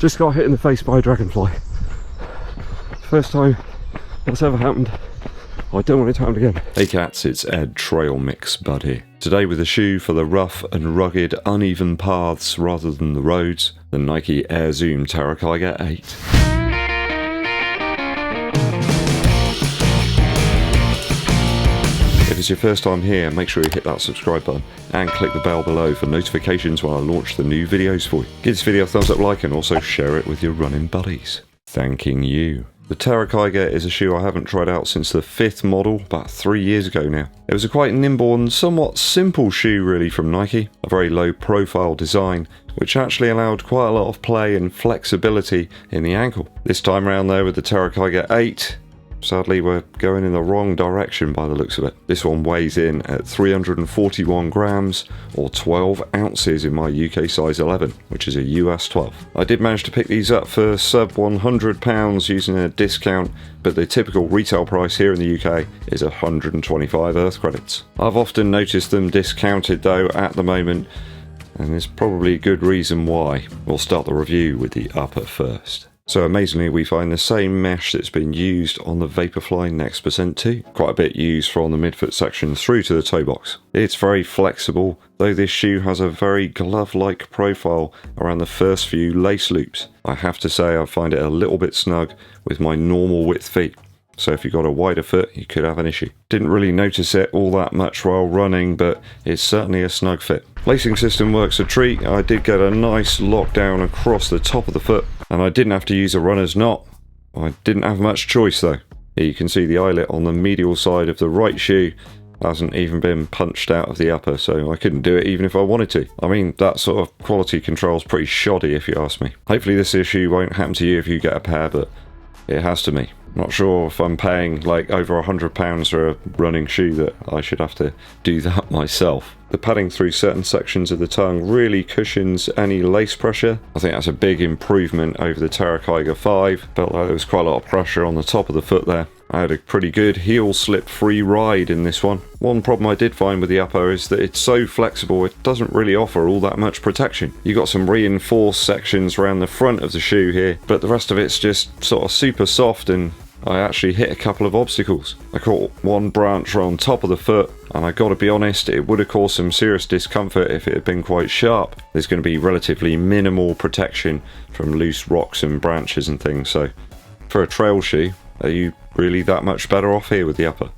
Just got hit in the face by a dragonfly. First time that's ever happened. I don't want it to happen again. Hey cats, it's Ed Trail Mix Bud here. Today with a shoe for the rough and rugged, uneven paths rather than the roads, the Nike Air Zoom TERRA KIGER 8. If it's your first time here, make sure you hit that subscribe button and click the bell below for notifications when I launch the new videos for you. Give this video a thumbs up, like, and also share it with your running buddies. Thanking you. The TERRA KIGER is a shoe I haven't tried out since the 5th model, about 3 years ago now. It was a quite nimble and somewhat simple shoe really from Nike, a very low profile design, which actually allowed quite a lot of play and flexibility in the ankle. This time around though with the TERRA KIGER 8, sadly we're going in the wrong direction by the looks of it. This one weighs in at 341 grams or 12 ounces in my UK size 11, which is a US 12. I did manage to pick these up for sub £100 using a discount, but the typical retail price here in the UK is 125 Earth credits. I've often noticed them discounted though at the moment, and there's probably a good reason why. We'll start the review with the upper first. So amazingly we find the same mesh that's been used on the Vaporfly Next Percent 2. Quite a bit used from the midfoot section through to the toe box. It's very flexible, though this shoe has a very glove-like profile around the first few lace loops. I have to say I find it a little bit snug with my normal width feet. So if you've got a wider foot, you could have an issue. Didn't really notice it all that much while running, but it's certainly a snug fit. Lacing system works a treat. I did get a nice lockdown across the top of the foot, and I didn't have to use a runner's knot. I didn't have much choice though. Here you can see the eyelet on the medial side of the right shoe hasn't even been punched out of the upper, so I couldn't do it even if I wanted to. I mean, that sort of quality control is pretty shoddy if you ask me. Hopefully this issue won't happen to you if you get a pair, but it has to me. Not sure if I'm paying like over £100 for a running shoe that I should have to do that myself. The padding through certain sections of the tongue really cushions any lace pressure. I think that's a big improvement over the TERRA KIGER 5. Felt like there was quite a lot of pressure on the top of the foot there. I had a pretty good heel slip free ride in this one. One problem I did find with the upper is that it's so flexible it doesn't really offer all that much protection. You got some reinforced sections around the front of the shoe here, but the rest of it's just sort of super soft, and I actually hit a couple of obstacles. I caught one branch on top of the foot, and I gotta be honest, it would have caused some serious discomfort if it had been quite sharp. There's going to be relatively minimal protection from loose rocks and branches and things, so for a trail shoe, are you really that much better off here with the upper?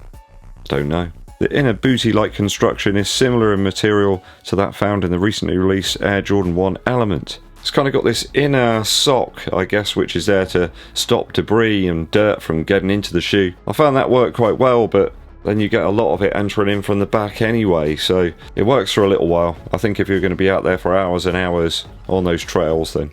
Don't know. The inner booty-like construction is similar in material to that found in the recently released Air Jordan 1 Element. It's kind of got this inner sock, I guess, which is there to stop debris and dirt from getting into the shoe. I found that worked quite well, but then you get a lot of it entering in from the back anyway, so it works for a little while. I think if you're going to be out there for hours and hours on those trails, then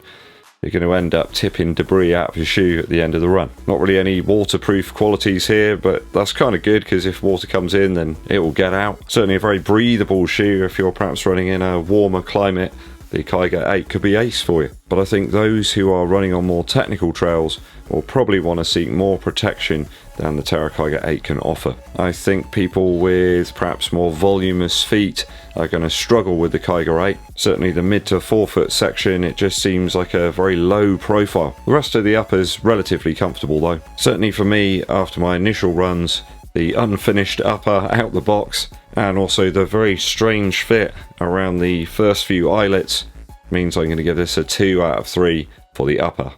you're going to end up tipping debris out of your shoe at the end of the run. Not really any waterproof qualities here, but that's kind of good because if water comes in, then it will get out. Certainly a very breathable shoe if you're perhaps running in a warmer climate. The KIGER 8 could be ace for you. But I think those who are running on more technical trails will probably want to seek more protection than the TERRA KIGER 8 can offer. I think people with perhaps more voluminous feet are going to struggle with the KIGER 8. Certainly the mid to forefoot section, it just seems like a very low profile. The rest of the upper's relatively comfortable though. Certainly for me, after my initial runs, the unfinished upper out the box, and also the very strange fit around the first few eyelets means I'm going to give this a 2 out of 3 for the upper.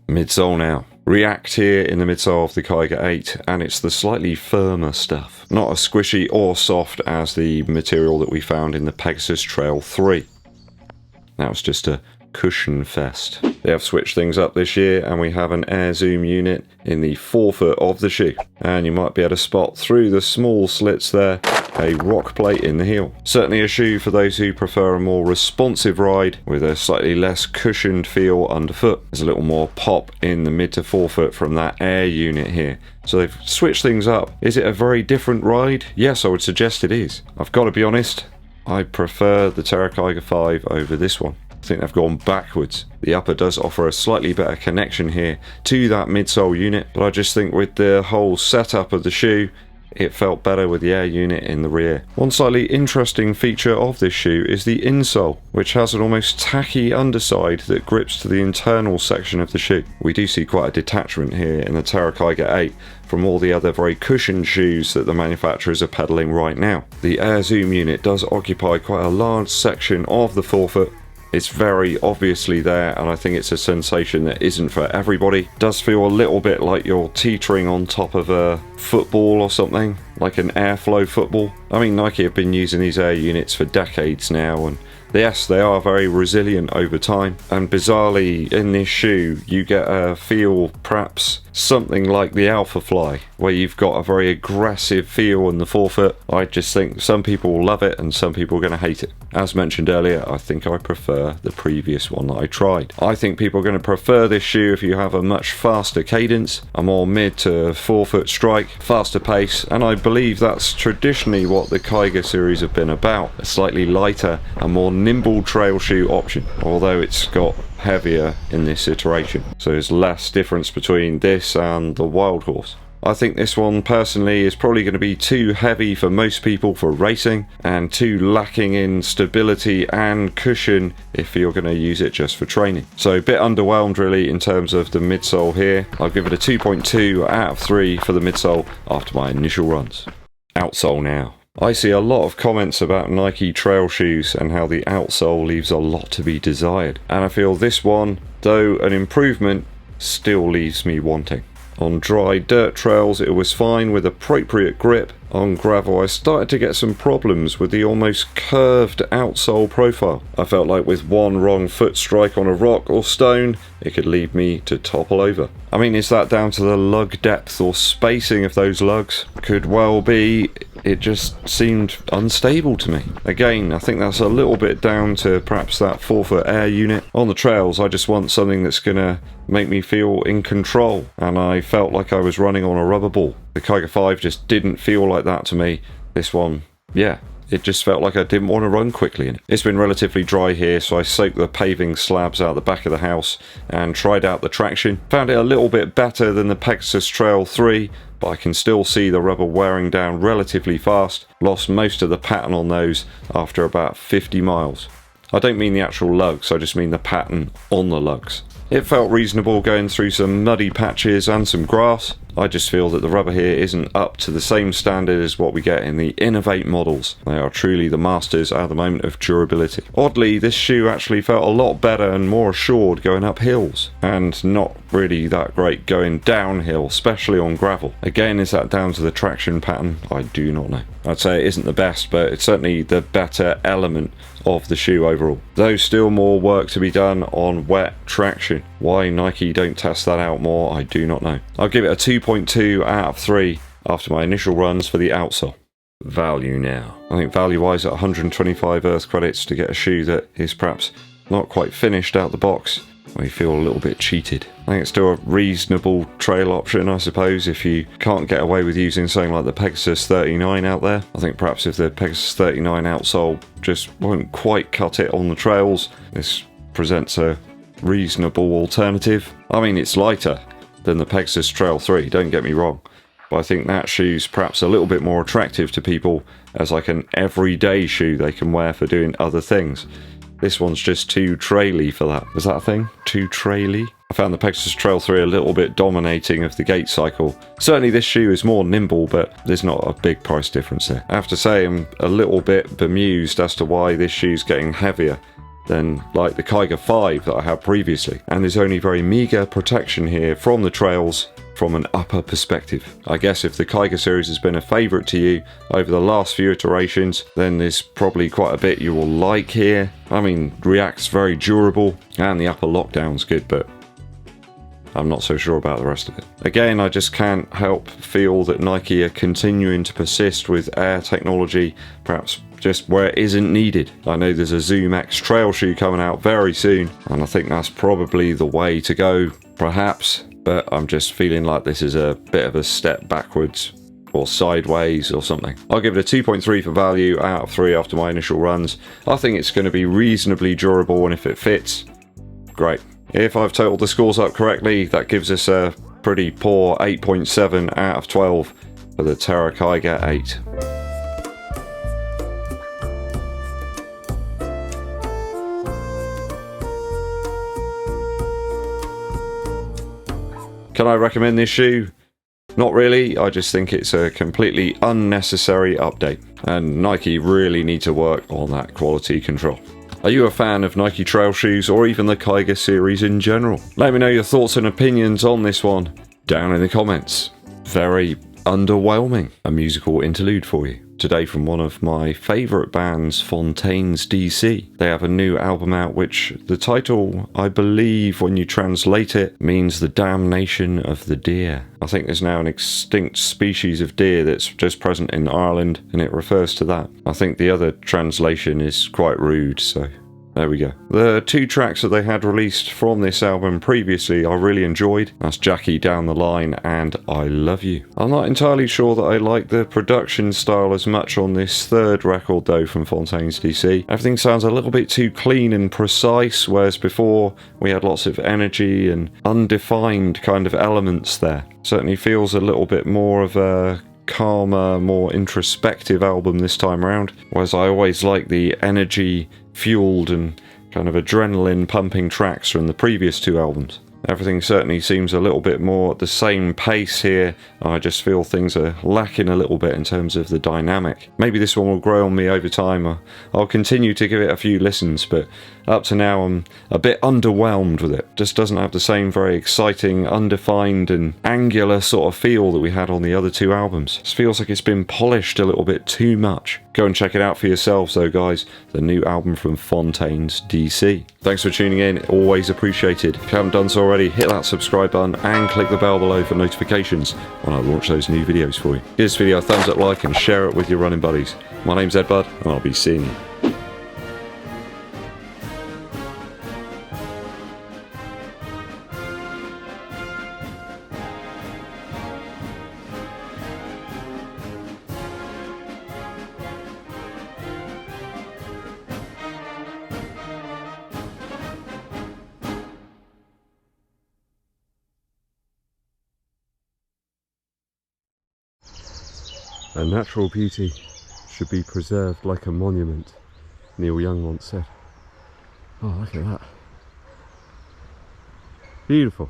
Midsole now. React here in the midsole of the KIGER 8, and it's the slightly firmer stuff. Not as squishy or soft as the material that we found in the Pegasus Trail 3. That was just a cushion fest. They have switched things up this year, and we have an Air Zoom unit in the forefoot of the shoe, and you might be able to spot through the small slits there a rock plate in the heel. Certainly a shoe for those who prefer a more responsive ride with a slightly less cushioned feel underfoot. There's a little more pop in the mid to forefoot from that Air unit here. So they've switched things up. Is it a very different ride? Yes, I would suggest it is. I've got to be honest, I prefer the TERRA KIGER 5 over this one. I think they've gone backwards. The upper does offer a slightly better connection here to that midsole unit, but I just think with the whole setup of the shoe, it felt better with the air unit in the rear. One slightly interesting feature of this shoe is the insole, which has an almost tacky underside that grips to the internal section of the shoe. We do see quite a detachment here in the TERRA KIGER 8 from all the other very cushioned shoes that the manufacturers are peddling right now. The air zoom unit does occupy quite a large section of the forefoot. It's very obviously there, and I think it's a sensation that isn't for everybody. It does feel a little bit like you're teetering on top of a football or something, like an airflow football. I mean, Nike have been using these air units for decades now, and yes, they are very resilient over time. And bizarrely, in this shoe, you get a feel perhaps something like the Alpha Fly, where you've got a very aggressive feel in the forefoot. I just think some people will love it and some people are going to hate it. As mentioned earlier, I think I prefer the previous one that I tried. I think people are going to prefer this shoe if you have a much faster cadence, a more mid to forefoot strike, faster pace, and I believe that's traditionally what the Kiger series have been about. A slightly lighter and more nimble trail shoe option, although it's got heavier in this iteration, so there's less difference between this and the Wild Horse. I think this one personally is probably going to be too heavy for most people for racing, and too lacking in stability and cushion if you're going to use it just for training. So a bit underwhelmed really in terms of the midsole here. I'll give it a 2.2 out of 3 for the midsole after my initial runs. Outsole now. I see a lot of comments about Nike trail shoes and how the outsole leaves a lot to be desired, and I feel this one, though an improvement, still leaves me wanting. On dry dirt trails it was fine with appropriate grip. On gravel I started to get some problems with the almost curved outsole profile. I felt like with one wrong foot strike on a rock or stone it could lead me to topple over. I mean, is that down to the lug depth or spacing of those lugs? Could well be. It just seemed unstable to me. Again, I think that's a little bit down to perhaps that forefoot air unit. On the trails I just want something that's gonna make me feel in control, and I felt like I was running on a rubber ball. The Kiger 5 just didn't feel like that to me. This one, yeah, it just felt like I didn't want to run quickly in it. It's been relatively dry here, so I soaked the paving slabs out the back of the house and tried out the traction. Found it a little bit better than the Pegasus Trail 3, but I can still see the rubber wearing down relatively fast. Lost most of the pattern on those after about 50 miles. I don't mean the actual lugs, I just mean the pattern on the lugs. It felt reasonable going through some muddy patches and some grass. I just feel that the rubber here isn't up to the same standard as what we get in the Innovate models. They are truly the masters at the moment of durability. Oddly, this shoe actually felt a lot better and more assured going up hills, and not really that great going downhill, especially on gravel. Again, is that down to the traction pattern? I do not know. I'd say it isn't the best, but it's certainly the better element of the shoe overall. Though still more work to be done on wet traction. Why Nike don't test that out more, I do not know. I'll give it a 2.2 out of 3 after my initial runs for the outsole. Value now. I think value-wise at 125 Earth credits to get a shoe that is perhaps not quite finished out the box, I feel a little bit cheated. I think it's still a reasonable trail option, I suppose, if you can't get away with using something like the Pegasus 39 out there. I think perhaps if the Pegasus 39 outsole just won't quite cut it on the trails, this presents a reasonable alternative. I mean, it's lighter than the Pegasus Trail 3, don't get me wrong, but I think that shoe's perhaps a little bit more attractive to people as like an everyday shoe they can wear for doing other things. This one's just too traily for that. Is that a thing? Too traily? I found the Pegasus Trail 3 a little bit dominating of the gait cycle. Certainly this shoe is more nimble, but there's not a big price difference there. I have to say I'm a little bit bemused as to why this shoe's getting heavier than like the Kiger 5 that I had previously. And there's only very meagre protection here from the trails from an upper perspective. I guess if the Kiger series has been a favourite to you over the last few iterations, then there's probably quite a bit you will like here. I mean, React's very durable and the upper lockdown's good, but I'm not so sure about the rest of it. Again, I just can't help feel that Nike are continuing to persist with air technology, perhaps just where it isn't needed. I know there's a Zoom X trail shoe coming out very soon, and I think that's probably the way to go, perhaps, but I'm just feeling like this is a bit of a step backwards or sideways or something. I'll give it a 2.3 for value out of 3 after my initial runs. I think it's going to be reasonably durable, and if it fits, great. If I've totaled the scores up correctly, that gives us a pretty poor 8.7 out of 12 for the TERRA KIGER 8. Can I recommend this shoe? Not really, I just think it's a completely unnecessary update, and Nike really need to work on that quality control. Are you a fan of Nike trail shoes or even the Kiger series in general? Let me know your thoughts and opinions on this one down in the comments. Very underwhelming. A musical interlude for you. Today from one of my favourite bands, Fontaines DC. They have a new album out which the title, I believe when you translate it, means the damnation of the deer. I think there's now an extinct species of deer that's just present in Ireland and it refers to that. I think the other translation is quite rude, so there we go. The 2 tracks that they had released from this album previously I really enjoyed. That's Jackie Down the Line and I Love You. I'm not entirely sure that I like the production style as much on this 3rd record though from Fontaines DC. Everything sounds a little bit too clean and precise, whereas before we had lots of energy and undefined kind of elements there. Certainly feels a little bit more of a calmer, more introspective album this time around, whereas I always like the energy fueled and kind of adrenaline pumping tracks from the previous 2 albums. Everything certainly seems a little bit more at the same pace here. I just feel things are lacking a little bit in terms of the dynamic. Maybe this one will grow on me over time. I'll continue to give it a few listens, but up to now I'm a bit underwhelmed with it. Just doesn't have the same very exciting, undefined and angular sort of feel that we had on the other 2 albums. It feels like it's been polished a little bit too much. Go and check it out for yourselves though guys, the new album from Fontaines DC. Thanks for tuning in, always appreciated. If you haven't done so already, hit that subscribe button and click the bell below for notifications when I launch those new videos for you. Give this video a thumbs up, like and share it with your running buddies. My name's EDDBUD and I'll be seeing you. A natural beauty should be preserved like a monument, Neil Young once said. Oh, look at that. Beautiful.